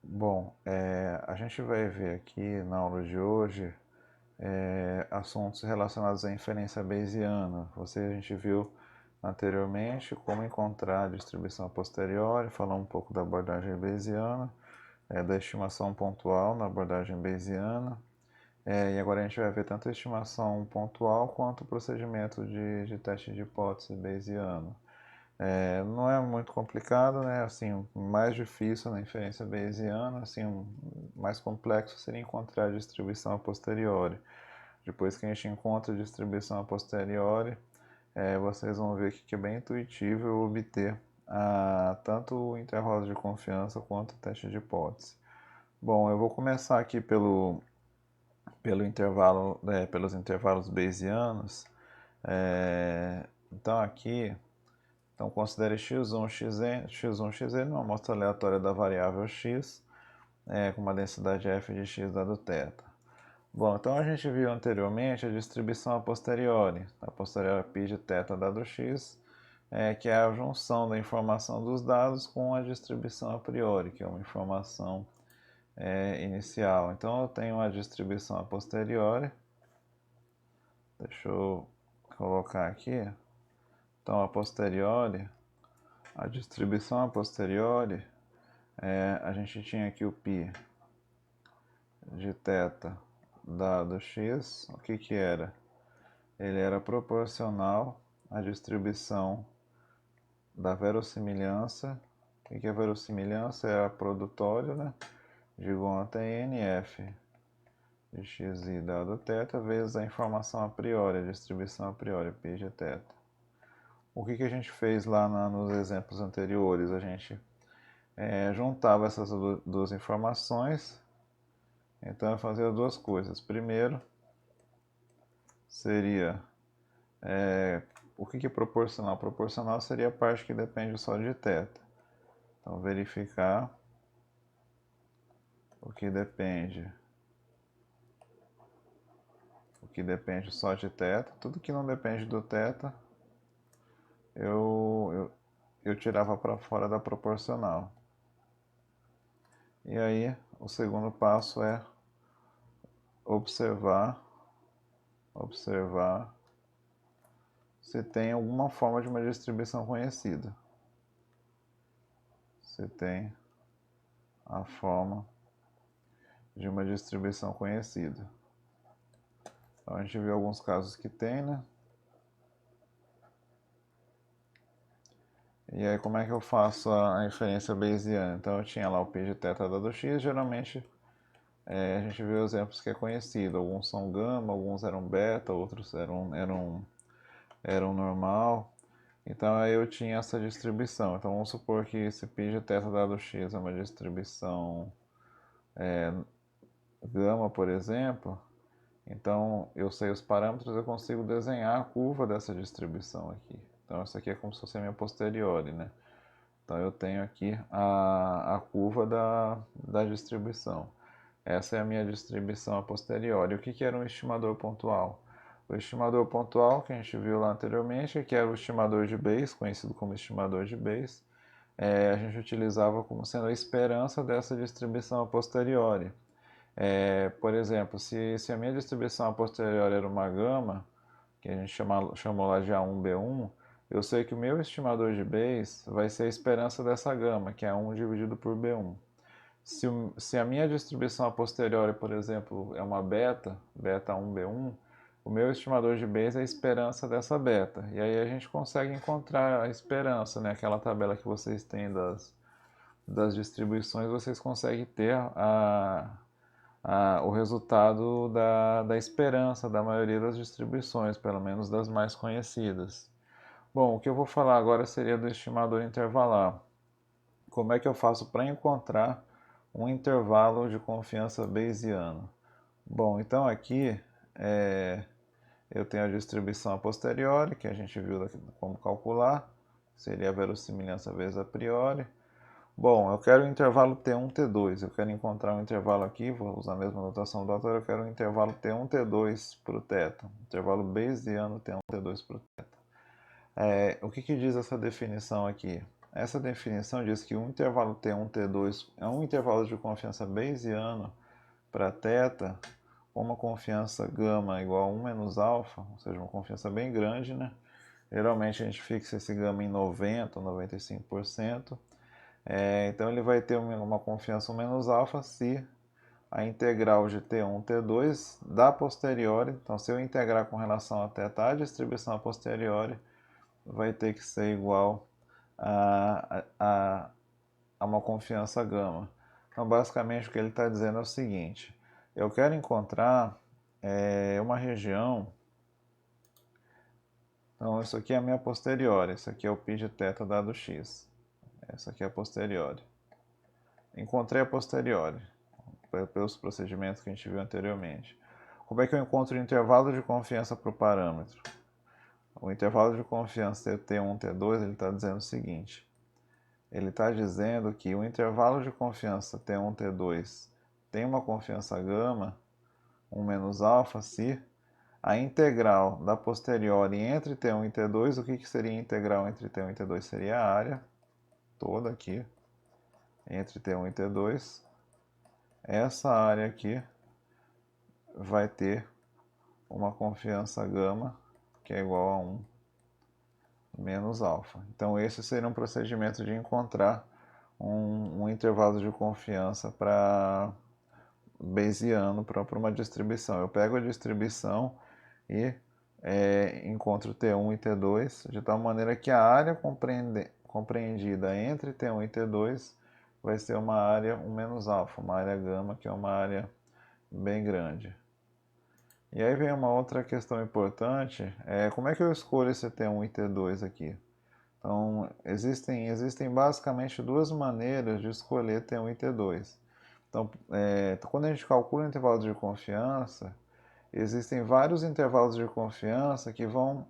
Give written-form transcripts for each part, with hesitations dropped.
Bom, a gente vai ver aqui na aula de hoje assuntos relacionados à inferência bayesiana. A gente viu anteriormente como encontrar a distribuição a posteriori, falar um pouco da abordagem bayesiana, da estimação pontual na abordagem bayesiana, e agora a gente vai ver tanto a estimação pontual quanto o procedimento de teste de hipótese bayesiano. Não é muito complicado, né? Assim, o mais difícil na inferência bayesiana, assim, o mais complexo seria encontrar a distribuição a posteriori. Depois que a gente encontra a distribuição a posteriori, vocês vão ver que é bem intuitivo obter tanto o intervalo de confiança quanto o teste de hipótese. Bom, eu vou começar aqui pelos intervalos bayesianos. Então aqui então, considere x1, x1, xn uma amostra aleatória da variável x, com uma densidade f de x dado θ. Bom, então a gente viu anteriormente a distribuição a posteriori π de θ dado x, que é a junção da informação dos dados com a distribuição a priori, que é uma informação inicial. Então eu tenho a distribuição a posteriori, deixa eu colocar aqui, então a distribuição a posteriori, a gente tinha aqui o π de θ dado x, o que era? Ele era proporcional à distribuição da verossimilhança. O que é verossimilhança? É a produtório, né? De conta nf de xi dado θ vezes a informação a priori, a distribuição a priori, π de θ. O que a gente fez lá nos exemplos anteriores? A gente juntava essas duas informações. Então eu fazia duas coisas. Primeiro seria o que é proporcional? Proporcional seria a parte que depende só de θ. Então verificar o que depende só de θ. Tudo que não depende do θ eu tirava para fora da proporcional. E aí o segundo passo é observar se tem alguma forma de uma distribuição conhecida. Se tem a forma de uma distribuição conhecida. Então a gente viu alguns casos que tem, né? E aí como é que eu faço a inferência bayesiana? Então eu tinha lá o π de θ dado x, geralmente a gente viu exemplos que é conhecido. Alguns são gama, alguns eram beta, outros eram normal. Então aí eu tinha essa distribuição. Então vamos supor que esse π de θ dado x é uma distribuição gama, por exemplo. Então eu sei os parâmetros, eu consigo desenhar a curva dessa distribuição aqui. Então isso aqui é como se fosse a minha posteriori, né? Então eu tenho aqui a curva da distribuição. Essa é a minha distribuição a posteriori. O que era um estimador pontual? O estimador pontual, que a gente viu lá anteriormente, que era o estimador de Bayes, conhecido como estimador de Bayes, a gente utilizava como sendo a esperança dessa distribuição a posteriori. Por exemplo, se a minha distribuição a posteriori era uma gama, que a gente chamou lá de A1B1, eu sei que o meu estimador de Bayes vai ser a esperança dessa gama, que é 1 dividido por B1. Se a minha distribuição a posteriori, por exemplo, é uma beta 1B1, o meu estimador de Bayes é a esperança dessa beta. E aí a gente consegue encontrar a esperança, né? Aquela tabela que vocês têm das distribuições, vocês conseguem ter o resultado da esperança da maioria das distribuições, pelo menos das mais conhecidas. Bom, o que eu vou falar agora seria do estimador intervalar. Como é que eu faço para encontrar um intervalo de confiança bayesiano? Bom, então aqui eu tenho a distribuição a posteriori, que a gente viu como calcular, seria a verossimilhança vezes a priori. Bom, eu quero o intervalo T1, T2, eu quero encontrar um intervalo aqui, vou usar a mesma notação do autor, eu quero um intervalo T1, T2 para o θ, intervalo bayesiano T1, T2 para o θ. O que diz essa definição aqui? essa definição diz que o intervalo T1, T2 é um intervalo de confiança bayesiano para θ, com uma confiança gama igual a 1 menos alfa, ou seja, uma confiança bem grande, né? Geralmente a gente fixa esse gama em 90% ou 95%. Então ele vai ter uma confiança 1 menos alfa se a integral de T1, T2 da posteriori, então se eu integrar com relação a θ, a distribuição a posteriori vai ter que ser igual a uma confiança gama. Então basicamente o que ele está dizendo é o seguinte: eu quero encontrar uma região. Então isso aqui é a minha posteriori, isso aqui é o π de θ dado x. Essa aqui é a posteriori. Encontrei a posteriori, pelos procedimentos que a gente viu anteriormente. Como é que eu encontro o intervalo de confiança para o parâmetro? O intervalo de confiança T1, T2, ele está dizendo o seguinte. Ele está dizendo que o intervalo de confiança T1, T2 tem uma confiança gama, 1 menos alfa, se a integral da posteriori entre T1 e T2, o que seria a integral entre T1 e T2? Seria a área toda aqui, entre T1 e T2. Essa área aqui vai ter uma confiança gama que é igual a 1 menos alfa. Então esse seria um procedimento de encontrar um intervalo de confiança para bayesiano para uma distribuição. Eu pego a distribuição e encontro T1 e T2 de tal maneira que a área compreendida entre T1 e T2 vai ser uma área 1 menos alfa, uma área gama, que é uma área bem grande. E aí vem uma outra questão importante, como é que eu escolho esse T1 e T2 aqui? Então, existem basicamente duas maneiras de escolher T1 e T2. Então, quando a gente calcula o intervalo de confiança, existem vários intervalos de confiança que vão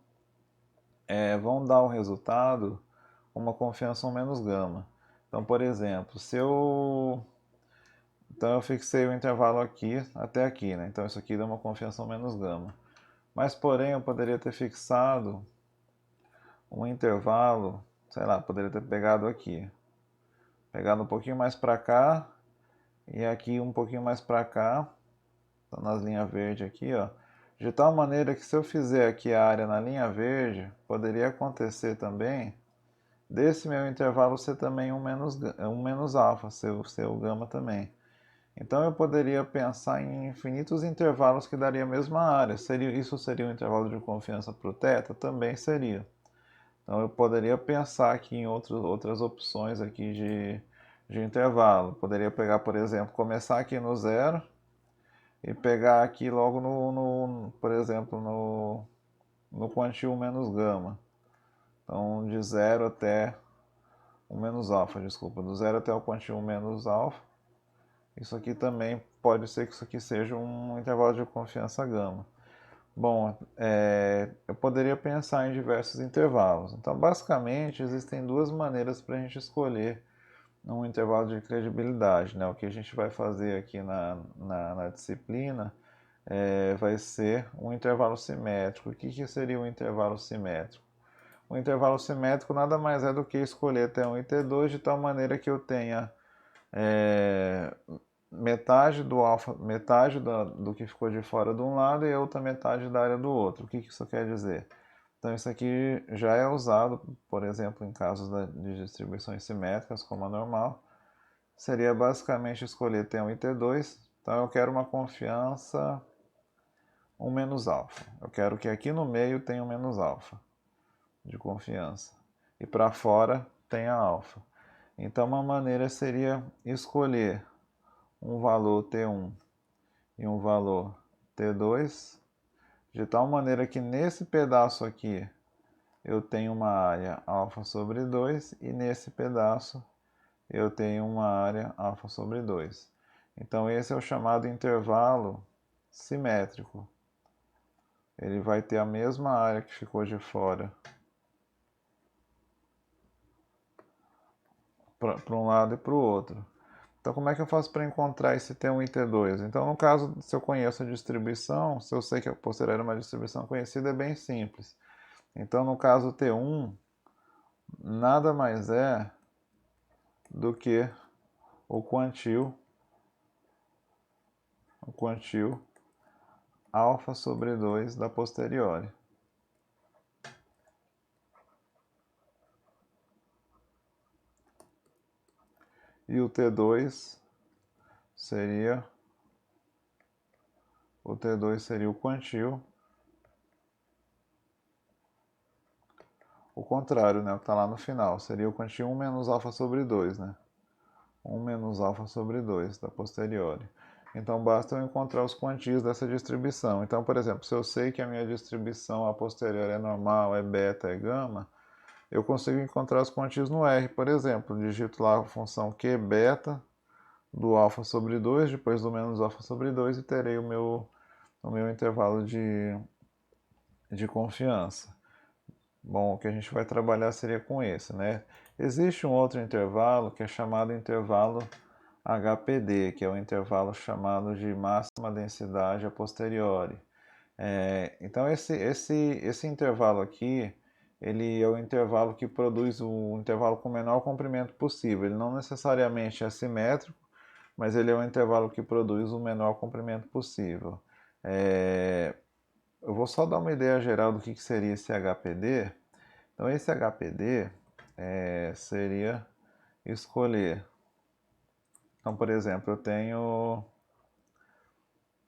dar o resultado com uma confiança 1 menos gama. Então, por exemplo, então eu fixei o intervalo aqui até aqui, né? Então isso aqui dá uma confiança 1 menos gama. Mas, porém, eu poderia ter fixado um intervalo, sei lá, poderia ter pegado aqui. Pegado um pouquinho mais para cá e aqui um pouquinho mais para cá, então nas linhas verdes aqui, ó. De tal maneira que se eu fizer aqui a área na linha verde, poderia acontecer também desse meu intervalo ser também 1 menos alfa, ser o gama também. Então eu poderia pensar em infinitos intervalos que daria a mesma área. Isso seria um intervalo de confiança para o θ? Também seria. Então eu poderia pensar aqui em outras opções aqui de intervalo. Poderia pegar, por exemplo, começar aqui no zero e pegar aqui logo por exemplo, no quantil menos gama. Então de 0 até 1 menos alfa, desculpa, do 0 até o quantil menos alfa. Isso aqui também pode ser que isso aqui seja um intervalo de confiança gama. Bom, eu poderia pensar em diversos intervalos. Então, basicamente, existem duas maneiras para a gente escolher um intervalo de credibilidade, né? O que a gente vai fazer aqui na disciplina vai ser um intervalo simétrico. O que seria um intervalo simétrico? O intervalo simétrico nada mais é do que escolher T1 e T2 de tal maneira que eu tenha metade do alfa, metade do que ficou de fora de um lado e a outra metade da área do outro. O que isso quer dizer? Então isso aqui já é usado, por exemplo, em casos de distribuições simétricas, como a normal. Seria basicamente escolher T1 e T2. Então eu quero uma confiança 1 menos alfa. Eu quero que aqui no meio tenha 1 menos alfa de confiança. E para fora tenha alfa. Então uma maneira seria escolher um valor T1 e um valor T2, de tal maneira que nesse pedaço aqui eu tenho uma área alfa sobre 2 e nesse pedaço eu tenho uma área alfa sobre 2. Então esse é o chamado intervalo simétrico. Ele vai ter a mesma área que ficou de fora para um lado e para o outro. Então, como é que eu faço para encontrar esse T1 e T2? Então, no caso, se eu conheço a distribuição, se eu sei que a posteriori é uma distribuição conhecida, é bem simples. Então, no caso T1, nada mais é do que o quantil alfa sobre 2 da posteriori. E o T2 seria o quantil, o contrário, né, o que está lá no final, seria o quantil 1 menos alfa sobre 2, né? 1 menos alfa sobre 2 da posteriori. Então basta eu encontrar os quantios dessa distribuição. Então, por exemplo, se eu sei que a minha distribuição a posteriori é normal, é beta, é gama, eu consigo encontrar os quantios no R, por exemplo. Digito lá a função Q beta do alfa sobre 2, depois do menos alfa sobre 2 e terei o meu intervalo de confiança. Bom, o que a gente vai trabalhar seria com esse, né? Existe um outro intervalo que é chamado intervalo HPD, que é o intervalo chamado de máxima densidade a posteriori. Então esse intervalo aqui, ele é o intervalo que produz o intervalo com o menor comprimento possível. Ele não necessariamente é simétrico, mas ele é o intervalo que produz o menor comprimento possível. Eu vou só dar uma ideia geral do que seria esse HPD. Então esse HPD seria escolher. Então, por exemplo,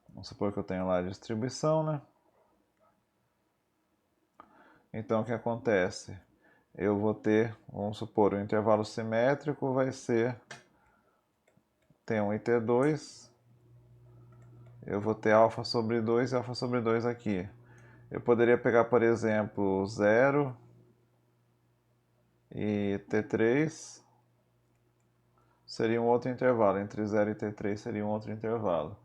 vamos supor que eu tenho lá a distribuição, né? Então o que acontece? Eu vou ter, vamos supor, o intervalo simétrico vai ser T1 e T2. Eu vou ter alfa sobre 2 e alfa sobre 2 aqui. Eu poderia pegar, por exemplo, 0 e T3 seria um outro intervalo, entre 0 e T3 seria um outro intervalo.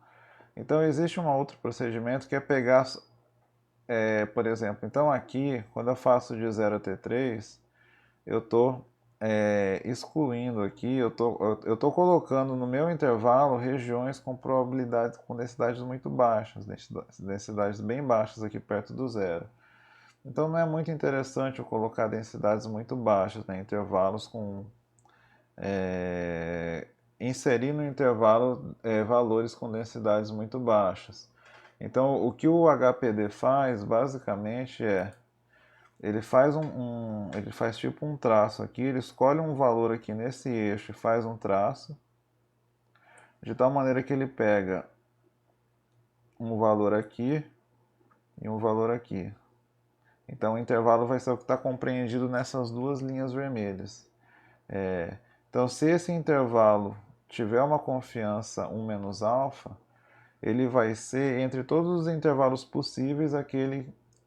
Então existe um outro procedimento que é pegar, por exemplo, então aqui, quando eu faço de 0 a T3, eu estou excluindo aqui, eu tô colocando no meu intervalo regiões com probabilidades, com densidades muito baixas, densidades bem baixas aqui perto do zero. Então não é muito interessante eu colocar densidades muito baixas, né, intervalos com inserir no intervalo valores com densidades muito baixas. Então o que o HPD faz basicamente ele faz ele faz tipo um traço aqui, ele escolhe um valor aqui nesse eixo e faz um traço, de tal maneira que ele pega um valor aqui e um valor aqui. Então o intervalo vai ser o que está compreendido nessas duas linhas vermelhas. Então se esse intervalo tiver uma confiança 1 menos alfa, ele vai ser, entre todos os intervalos possíveis,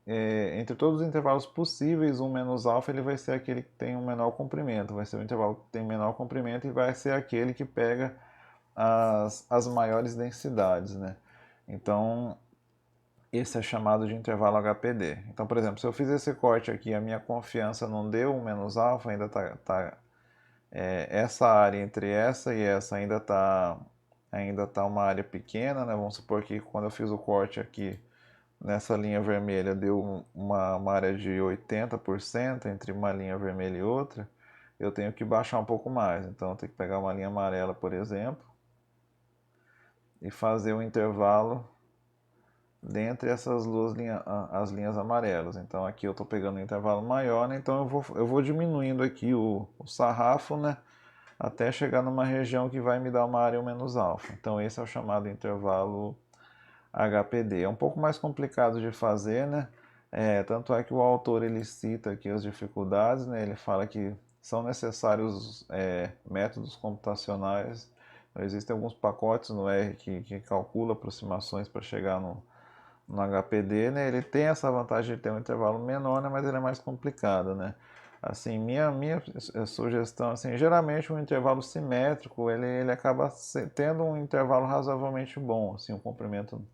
entre todos os intervalos possíveis, 1 menos alfa, ele vai ser aquele que tem um menor comprimento, vai ser o intervalo que tem menor comprimento e vai ser aquele que pega as maiores densidades, né? Então, esse é chamado de intervalo HPD. Então, por exemplo, se eu fiz esse corte aqui, a minha confiança não deu 1 menos alfa, ainda essa área entre essa e essa ainda tá uma área pequena, né? Vamos supor que quando eu fiz o corte aqui nessa linha vermelha deu uma área de 80% entre uma linha vermelha e outra, eu tenho que baixar um pouco mais. Então eu tenho que pegar uma linha amarela, por exemplo, e fazer um intervalo dentre essas duas as linhas amarelas. Então aqui eu estou pegando um intervalo maior, né? Então eu vou diminuindo aqui o sarrafo, né? Até chegar numa região que vai me dar uma área menos alfa. Então esse é o chamado intervalo HPD. É um pouco mais complicado de fazer, né? Tanto é que o autor ele cita aqui as dificuldades, né? Ele fala que são necessários métodos computacionais. Então, existem alguns pacotes no R que calculam aproximações para chegar no HPD, né? Ele tem essa vantagem de ter um intervalo menor, né? Mas ele é mais complicado, né? Assim, minha sugestão, assim, geralmente um intervalo simétrico, ele acaba tendo um intervalo razoavelmente bom, assim, um comprimento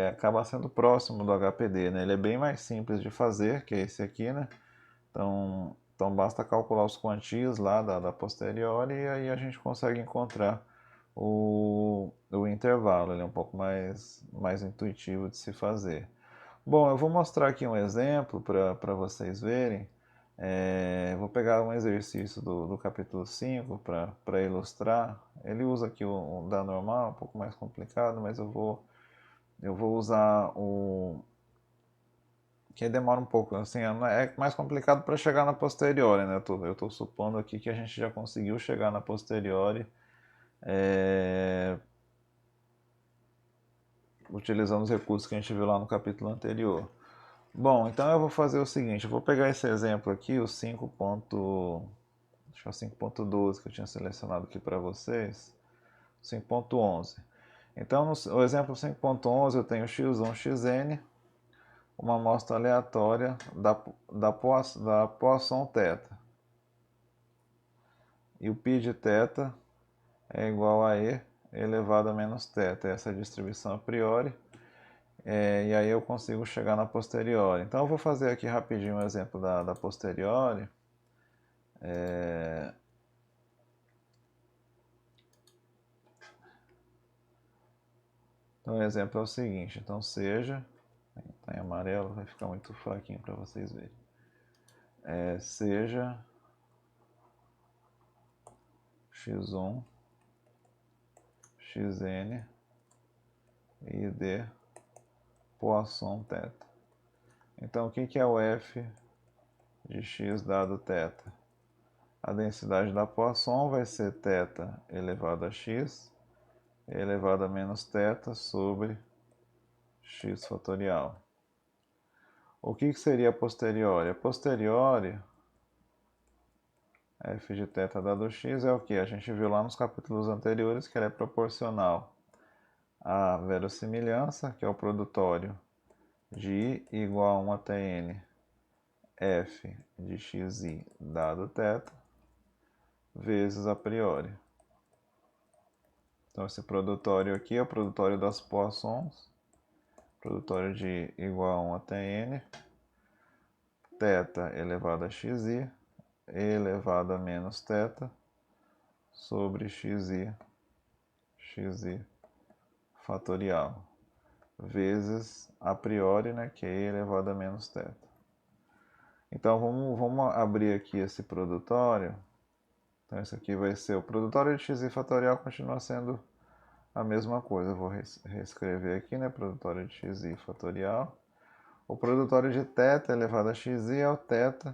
acaba sendo próximo do HPD, né? Ele é bem mais simples de fazer, que é esse aqui, né? Então basta calcular os quantios lá da posteriori e aí a gente consegue encontrar o intervalo. Ele é um pouco mais intuitivo de se fazer. Bom, eu vou mostrar aqui um exemplo para vocês verem. Vou pegar um exercício do capítulo 5 para ilustrar. Ele usa aqui o da normal, um pouco mais complicado, mas eu vou usar o que demora um pouco, assim, é mais complicado para chegar na posteriori, né? Eu tô supondo aqui que a gente já conseguiu chegar na posteriori utilizando os recursos que a gente viu lá no capítulo anterior. Bom, então eu vou fazer o seguinte, eu vou pegar esse exemplo aqui, o 5.12 que eu tinha selecionado aqui para vocês, 5.11. Então, no exemplo 5.11 eu tenho x1, xn, uma amostra aleatória da poasson θ. E o π de θ é igual a e elevado a menos θ. Essa é a distribuição a priori. E aí eu consigo chegar na posteriori. Então eu vou fazer aqui rapidinho um exemplo da posteriori. Então o exemplo é o seguinte, então seja, está em amarelo, vai ficar muito fraquinho para vocês verem. Seja x1, xn e d Poisson θ. Então o que é o f de x dado θ? A densidade da Poisson vai ser θ elevado a x elevado a menos θ sobre x fatorial. O que seria a posteriori? A posteriori, f de θ dado x é o que? A gente viu lá nos capítulos anteriores que ela é proporcional à verossimilhança, que é o produtório de i igual a 1 até n f de xi dado θ, vezes a priori. Então esse produtório aqui é o produtório das Poissons, produtório de i igual a 1 até n, θ elevado a xi elevado a menos θ sobre xi fatorial, vezes a priori, né, que é e elevado a menos θ. Então vamos abrir aqui esse produtório. Então esse aqui vai ser o produtório de xi fatorial, continua sendo a mesma coisa. Eu vou reescrever aqui, né, produtório de xi fatorial. O produtório de θ elevado a xi é o θ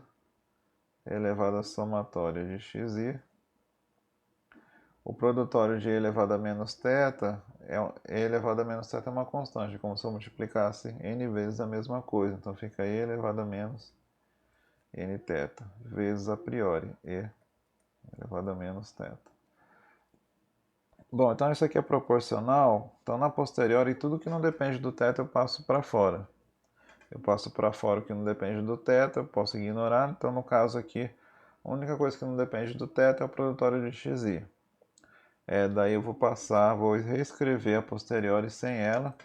elevado à somatória de xi. O produtório de e elevado a menos θ, e elevado a menos θ é uma constante, como se eu multiplicasse n vezes a mesma coisa. Então fica e elevado a menos nθ, vezes a priori, e elevado a menos θ. Bom, então isso aqui é proporcional. Então na posteriori, tudo que não depende do θ eu passo para fora. Eu passo para fora o que não depende do θ, eu posso ignorar. Então no caso aqui, a única coisa que não depende do θ é o produtório de xi. Daí eu vou reescrever a posteriori sem ela.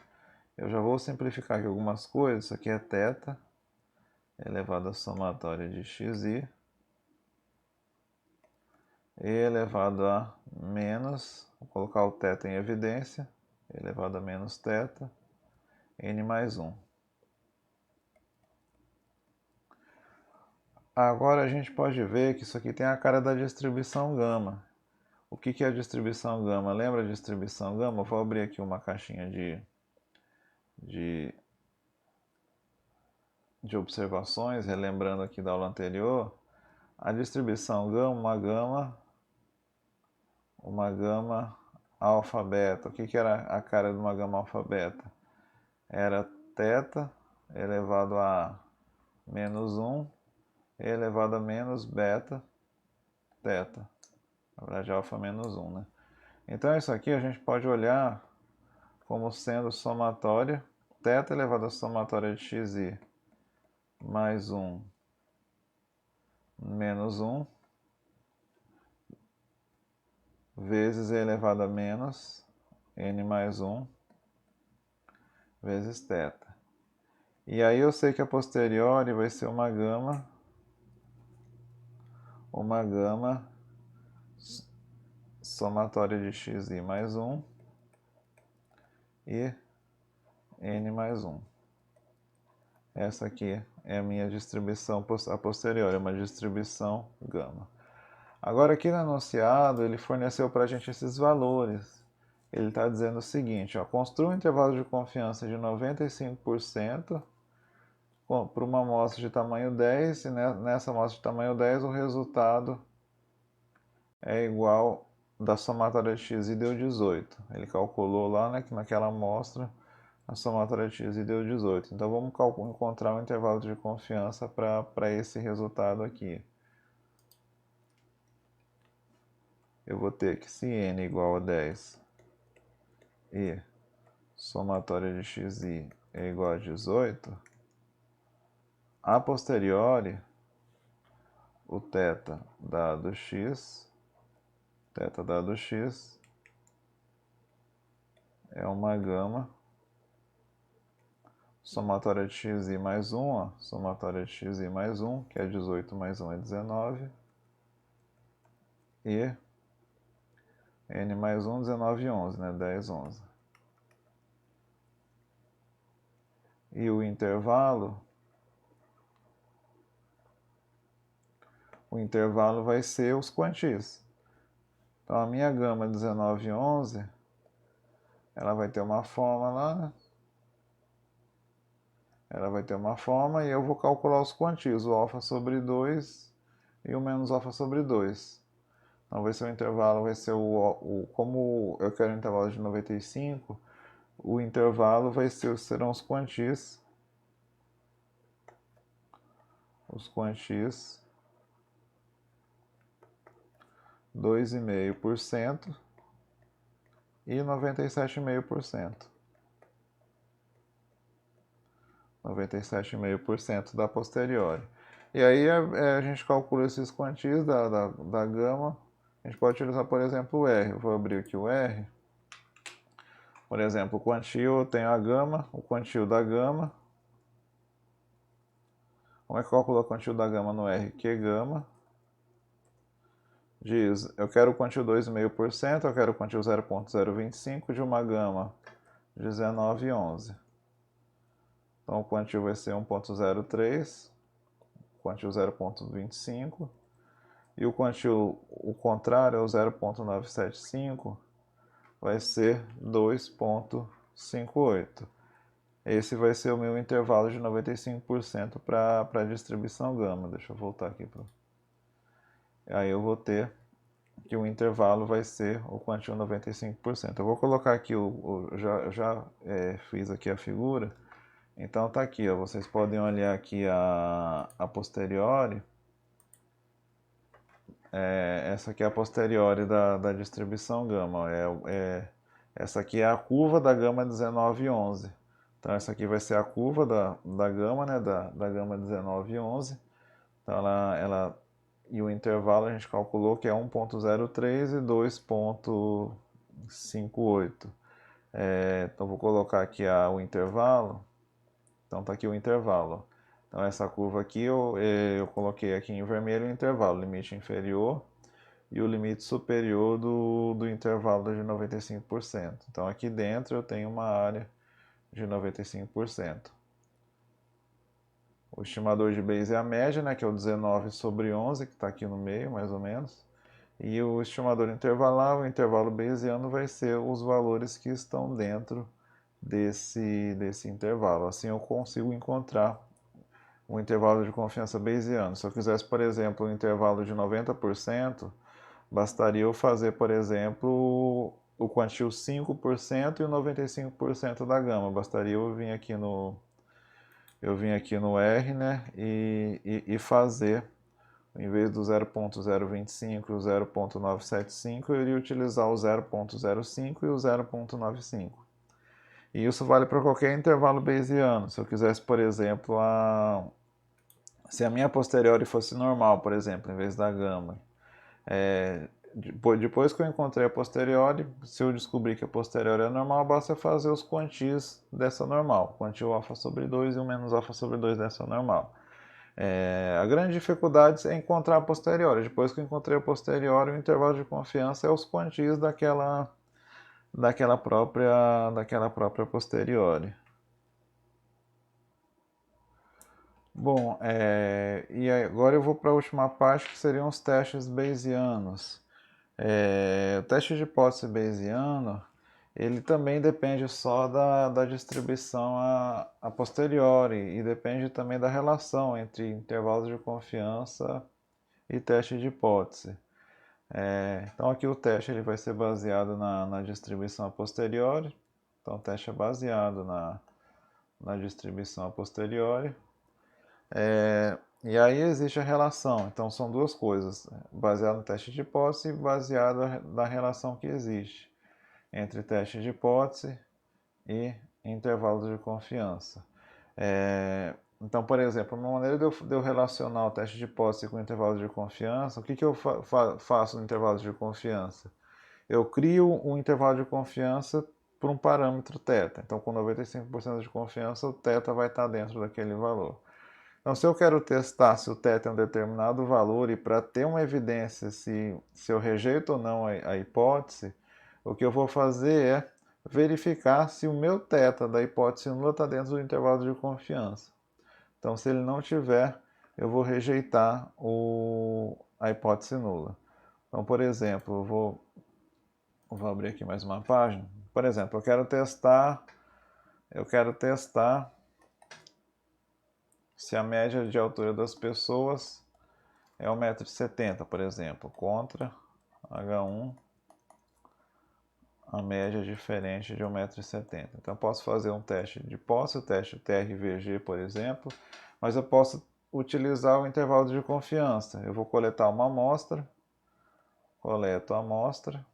Eu já vou simplificar aqui algumas coisas. Isso aqui é θ elevado à somatória de xi e elevado a menos, vou colocar o θ em evidência, elevado a menos θ, n mais 1. Agora a gente pode ver que isso aqui tem a cara da distribuição gama. O que é a distribuição gama? Lembra a distribuição gama? Eu vou abrir aqui uma caixinha de observações, relembrando aqui da aula anterior. A distribuição gama, uma gama alfa beta. O que era a cara de uma gama alfa beta? Era θ elevado a menos 1 elevado a menos beta θ. Na verdade, alfa menos 1, né? Então isso aqui a gente pode olhar como sendo somatória, θ elevado à somatória de xi mais 1 menos 1 vezes e elevado a menos n mais 1 vezes θ. E aí eu sei que a posteriori vai ser uma gama somatória de xi mais 1 e n mais 1. Essa aqui é a minha distribuição a posteriori, é uma distribuição gama. Agora aqui no enunciado ele forneceu para a gente esses valores. Ele está dizendo o seguinte, ó, construa um intervalo de confiança de 95% para uma amostra de tamanho 10, e nessa amostra de tamanho 10 o resultado é igual da somatória de x e deu 18. Ele calculou lá, né, que naquela amostra a somatória de x e deu 18. Então vamos encontrar um intervalo de confiança para esse resultado aqui. Eu vou ter que se n igual a 10 e somatória de xi é igual a 18, a posteriori, o θ dado x é uma gama somatória de xi mais 1, ó, somatória de xi mais 1, que é 18 mais 1 é 19, e n mais 1, 19 e 11, né, 10, 11. E o intervalo vai ser os quantis. Então a minha gama 19 e 11, ela vai ter uma forma lá, né? Ela vai ter uma forma e eu vou calcular os quantis, o alfa sobre 2 e o menos alfa sobre 2. Então vai ser o intervalo, vai ser como eu quero um intervalo de 95, o intervalo serão os quantis 2,5% e 97,5%. 97,5% da posteriori. E aí a gente calcula esses quantis da gama. A gente pode utilizar, por exemplo, o R. Eu vou abrir aqui o R. Por exemplo, o quantio, eu tenho a gama, o quantio da gama. Como é que eu calculo o quantio da gama no R? Q gama diz, eu quero o quantio 2,5%, eu quero o quantio 0,025 de uma gama 19 e 11. Então o quantio vai ser 1,03, o quantio 0,25, e o quantio, o contrário, é o 0,975, vai ser 2,58. Esse vai ser o meu intervalo de 95% para a distribuição gama. Deixa eu voltar aqui para... Aí eu vou ter que o intervalo vai ser o quantio 95%. Eu vou colocar aqui, já fiz aqui a figura. Então tá aqui, ó, vocês podem olhar aqui a posteriori. Essa aqui é a posteriori da distribuição gama. Essa aqui é a curva da gama 19 e 11. Então essa aqui vai ser a curva da gama, né, da gama 19 e 11. Então e o intervalo a gente calculou que é 1,03 e 2,58. Então vou colocar aqui o intervalo. Então tá aqui o intervalo. Então essa curva aqui eu coloquei aqui em vermelho o intervalo, limite inferior e o limite superior do intervalo de 95%. Então aqui dentro eu tenho uma área de 95%. O estimador de Bayes é a média, né, que é o 19 sobre 11, que está aqui no meio, mais ou menos. E o estimador intervalar, o intervalo bayesiano, vai ser os valores que estão dentro desse intervalo. Assim eu consigo encontrar o intervalo de confiança bayesiano. Se eu quisesse, por exemplo, um intervalo de 90%, bastaria eu fazer, por exemplo, o quantio 5% e o 95% da gama. Bastaria eu vir aqui no R, né, e fazer, em vez do 0.025 e o 0.975, eu iria utilizar o 0.05 e o 0.95. E isso vale para qualquer intervalo bayesiano. Se eu quisesse, por exemplo, se a minha posteriori fosse normal, por exemplo, em vez da gama, depois que eu encontrei a posteriori, se eu descobrir que a posteriori é normal, basta fazer os quantis dessa normal. Quantio alfa sobre 2 e o menos alfa sobre 2 dessa normal. A grande dificuldade é encontrar a posteriori. Depois que eu encontrei a posteriori, o intervalo de confiança é os quantis daquela própria posteriori. Bom, e agora eu vou para a última parte, que seriam os testes bayesianos. O teste de hipótese bayesiano, ele também depende só da distribuição a posteriori e depende também da relação entre intervalos de confiança e teste de hipótese. Então aqui o teste ele vai ser baseado na distribuição a posteriori, então o teste é baseado na distribuição a posteriori. E aí existe a relação, então são duas coisas, baseado no teste de hipótese e baseado na relação que existe entre teste de hipótese e intervalos de confiança. Então, por exemplo, uma maneira de eu relacionar o teste de hipótese com o intervalo de confiança, o que eu faço no intervalo de confiança? Eu crio um intervalo de confiança por um parâmetro θ. Então, com 95% de confiança, o θ vai estar dentro daquele valor. Então, se eu quero testar se o θ é um determinado valor e para ter uma evidência se eu rejeito ou não a hipótese, o que eu vou fazer é verificar se o meu θ da hipótese nula está dentro do intervalo de confiança. Então, se ele não tiver, eu vou rejeitar a hipótese nula. Então, por exemplo, vou abrir aqui mais uma página. Por exemplo, eu quero testar se a média de altura das pessoas é 1,70 m, por exemplo, contra H1, a média é diferente de 1,70 m. Então eu posso fazer um teste de hipótese, o teste TRVG, por exemplo, mas eu posso utilizar o intervalo de confiança. Eu vou coletar uma amostra, coleto a amostra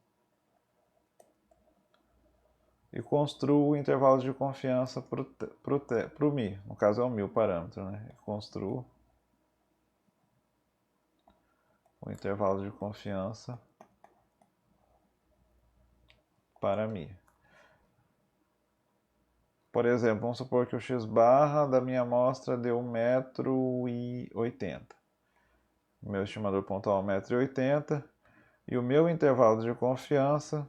e construo o intervalo de confiança para o μ. No caso é o 1000 parâmetro, né? Construo o intervalo de confiança para μ. Por exemplo, vamos supor que o x barra da minha amostra deu 1,80 m. O meu estimador pontual é 1,80 m. E o meu intervalo de confiança,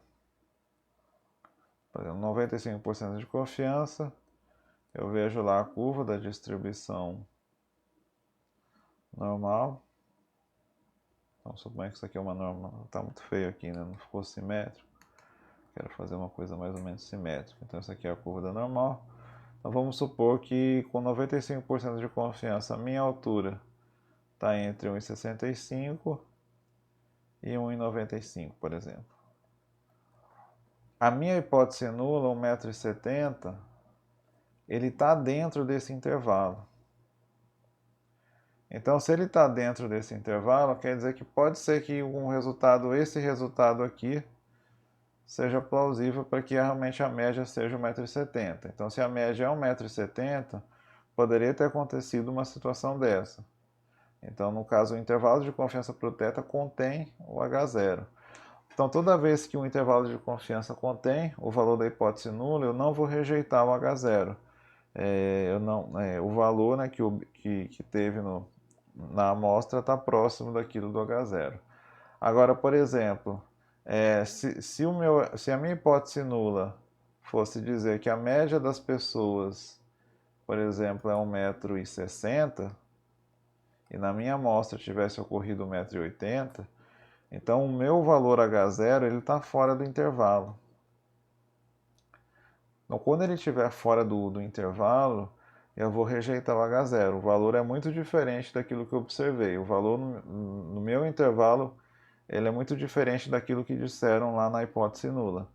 por exemplo, 95% de confiança, eu vejo lá a curva da distribuição normal. Então, suponho que isso aqui é uma norma, está muito feio aqui, né? Não ficou simétrico. Quero fazer uma coisa mais ou menos simétrica. Então, essa aqui é a curva da normal. Então, vamos supor que com 95% de confiança, a minha altura está entre 1,65 e 1,95, por exemplo. A minha hipótese nula, 1,70 m, ele está dentro desse intervalo. Então, se ele está dentro desse intervalo, quer dizer que pode ser que esse resultado aqui, seja plausível para que realmente a média seja 1,70 m. Então, se a média é 1,70 m, poderia ter acontecido uma situação dessa. Então, no caso, o intervalo de confiança para o θ contém o H0. Então, toda vez que um intervalo de confiança contém o valor da hipótese nula, eu não vou rejeitar o H0. O valor, né, que teve na amostra está próximo daquilo do H0. Agora, por exemplo, se a minha hipótese nula fosse dizer que a média das pessoas, por exemplo, é 1,60 m, e na minha amostra tivesse ocorrido 1,80 m, então o meu valor H0 está fora do intervalo. Então, quando ele estiver fora do intervalo, eu vou rejeitar o H0. O valor é muito diferente daquilo que eu observei. O valor no meu intervalo ele é muito diferente daquilo que disseram lá na hipótese nula.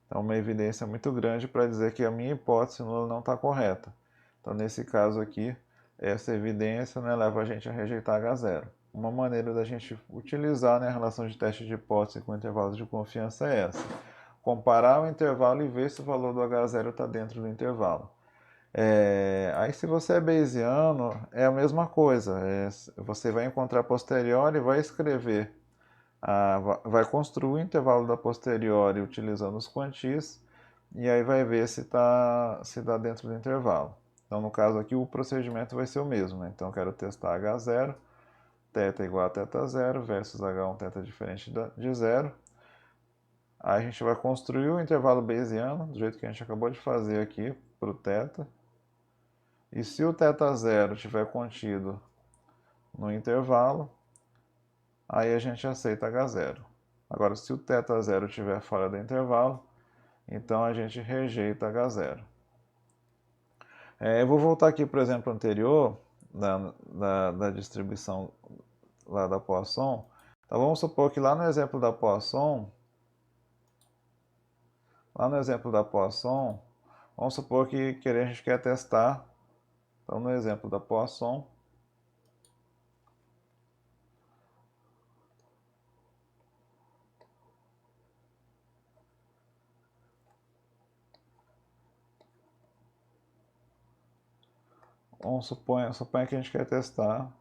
Então, uma evidência muito grande para dizer que a minha hipótese nula não está correta. Então, nesse caso aqui, essa evidência, né, leva a gente a rejeitar H0. Uma maneira da gente utilizar, né, a relação de teste de hipótese com intervalos de confiança é essa. Comparar o intervalo e ver se o valor do H0 está dentro do intervalo. Aí, se você é bayesiano, é a mesma coisa. Você vai encontrar a posteriori e vai escrever, vai construir o intervalo da posteriori utilizando os quantis, e aí vai ver se está dentro do intervalo. Então, no caso aqui, o procedimento vai ser o mesmo, né? Então, eu quero testar H0, θ igual a θ0 versus H1, θ diferente de zero. Aí a gente vai construir o intervalo bayesiano, do jeito que a gente acabou de fazer aqui, para o θ. E se o θ0 estiver contido no intervalo, aí a gente aceita H0. Agora, se o θ0 estiver fora do intervalo, então a gente rejeita H0. Eu vou voltar aqui para o exemplo anterior, da distribuição lá da Poisson. Então vamos supor que lá no exemplo da Poisson, vamos supor que a gente quer testar, então no exemplo da Poisson, suponha que a gente quer testar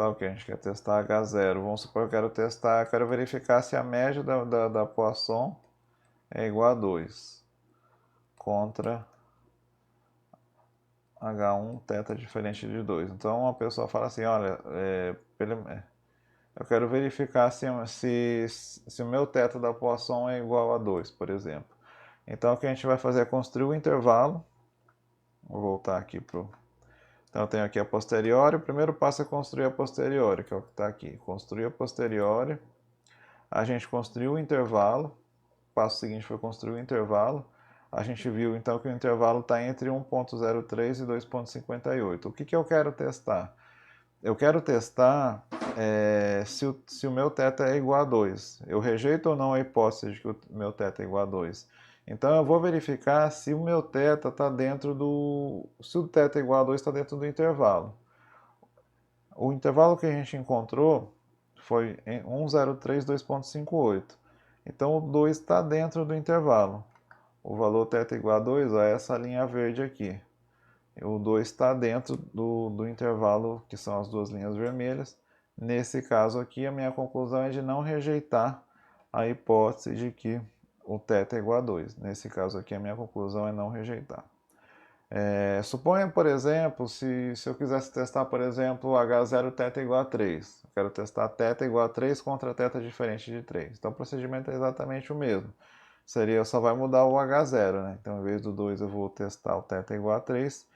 o que? A gente quer testar H0. Vamos supor que eu quero verificar se a média da Poisson é igual a 2 contra H1 θ diferente de 2. Então uma pessoa fala assim, olha, eu quero verificar se o meu θ da Poisson é igual a 2, por exemplo. Então o que a gente vai fazer é construir o intervalo. Vou voltar aqui para o... Então eu tenho aqui a posteriori. O primeiro passo é construir a posteriori, que é o que está aqui. Construir a posteriori. A gente construiu o intervalo. O passo seguinte foi construir o intervalo. A gente viu então que o intervalo está entre 1.03 e 2.58. O que eu quero testar? Eu quero testar se o meu θ é igual a 2. Eu rejeito ou não a hipótese de que o meu θ é igual a 2. Então eu vou verificar se o meu θ está dentro do... Se o θ é igual a 2, está dentro do intervalo. O intervalo que a gente encontrou foi em 103, 2.58. Então o 2 está dentro do intervalo. O valor θ igual a 2 é essa linha verde aqui. O 2 está dentro do intervalo, que são as duas linhas vermelhas. Nesse caso aqui, a minha conclusão é de não rejeitar a hipótese de que o θ é igual a 2. Nesse caso aqui, a minha conclusão é não rejeitar. Suponha, por exemplo, se eu quisesse testar, por exemplo, H0 θ igual a 3. Eu quero testar θ igual a 3 contra θ diferente de 3. Então o procedimento é exatamente o mesmo. Só vai mudar o H0, né? Então, em vez do 2, eu vou testar o θ igual a 3.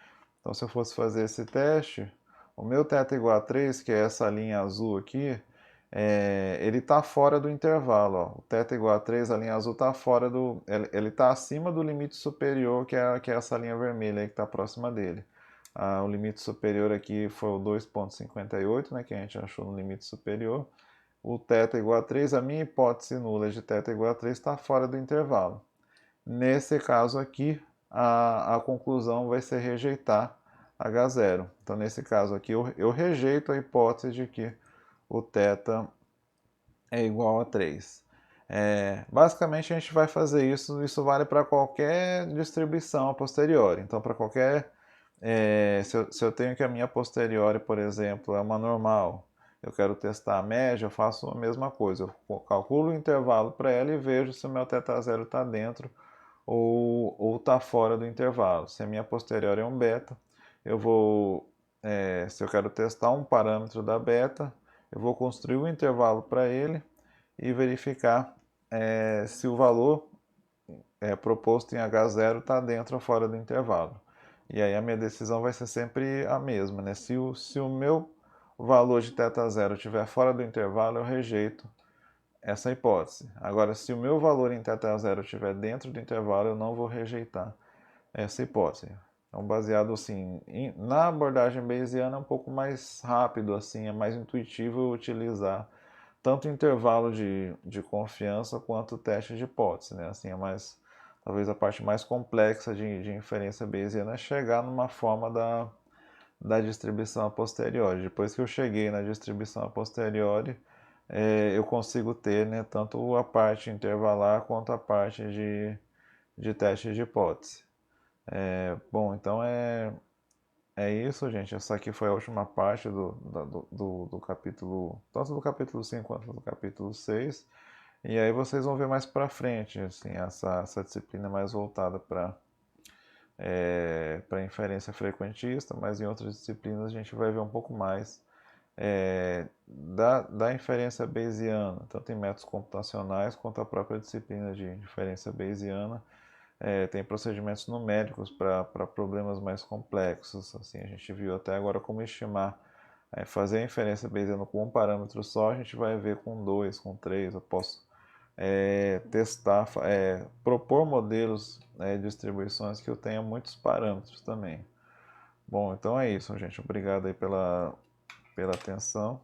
Então, se eu fosse fazer esse teste, o meu θ igual a 3, que é essa linha azul aqui, ele está fora do intervalo. Ó. O θ igual a 3, a linha azul está fora do... Ele está acima do limite superior, que é essa linha vermelha aí que está próxima dele. O limite superior aqui foi o 2,58, né, que a gente achou no limite superior. O θ igual a 3, a minha hipótese nula de θ igual a 3 está fora do intervalo. Nesse caso aqui, a conclusão vai ser rejeitar H0. Então, nesse caso aqui, eu rejeito a hipótese de que o θ é igual a 3. Basicamente, a gente vai fazer isso vale para qualquer distribuição a posteriori. Então, para qualquer... se eu tenho que a minha posteriori, por exemplo, é uma normal, eu quero testar a média, eu faço a mesma coisa. Eu calculo o intervalo para ela e vejo se o meu θ0 está dentro ou está fora do intervalo. Se a minha posterior é um beta, se eu quero testar um parâmetro da beta, eu vou construir um intervalo para ele e verificar se o valor proposto em H0 está dentro ou fora do intervalo. E aí a minha decisão vai ser sempre a mesma, né? Se o meu valor de θ0 estiver fora do intervalo, eu rejeito essa hipótese. Agora, se o meu valor em θ0 estiver dentro do intervalo, eu não vou rejeitar essa hipótese. Então, baseado assim, na abordagem bayesiana é um pouco mais rápido, assim, é mais intuitivo utilizar tanto intervalo de confiança quanto teste de hipótese, né? Assim, talvez a parte mais complexa de inferência bayesiana é chegar numa forma da distribuição a posteriori. Depois que eu cheguei na distribuição a posteriori, eu consigo ter, né, tanto a parte intervalar quanto a parte de teste de hipótese. Bom, então é isso, gente. Essa aqui foi a última parte do capítulo, tanto do capítulo 5 quanto do capítulo 6. E aí vocês vão ver mais para frente, assim, essa disciplina mais voltada para inferência frequentista, mas em outras disciplinas a gente vai ver um pouco mais da inferência bayesiana, tanto em métodos computacionais quanto a própria disciplina de inferência bayesiana. Tem procedimentos numéricos para problemas mais complexos. Assim, a gente viu até agora como estimar, fazer a inferência bayesiana com um parâmetro só, a gente vai ver com dois, com três. Eu posso testar, propor modelos, de distribuições que eu tenha muitos parâmetros também. Bom, então é isso, gente. Obrigado aí pela atenção.